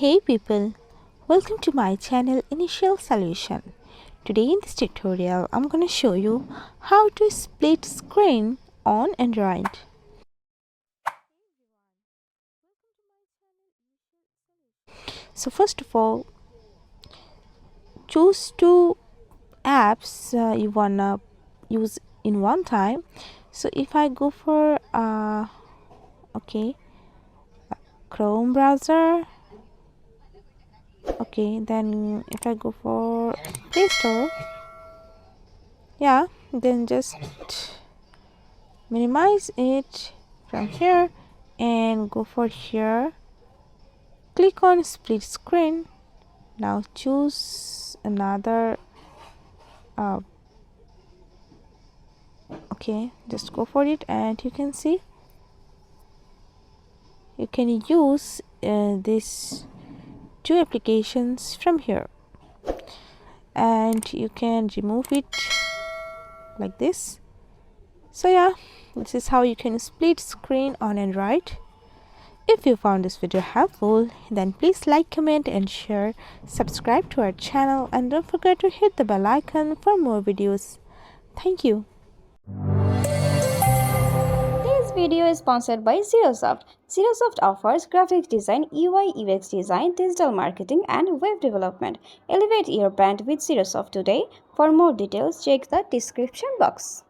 Hey people, welcome to my channel Initial Solution. Today in this tutorial I'm going to show you how to split screen on Android. So first of all, choose two apps you wanna use in one time. So if I go for Chrome browser, then if I go for Play Store, then just minimize it from here and go for here, click on split screen. Now choose another just go for it, and you can see you can use these two applications from here, and you can remove it like this. So this is how you can split screen on Android. If you found this video helpful, then please like, comment and share, subscribe to our channel, and don't forget to hit the bell icon for more videos. Thank you. This video is sponsored by Zerosoft. Zerosoft offers graphics design, UI UX design, digital marketing and web development. Elevate your brand with Zerosoft today. For more details, check the description box.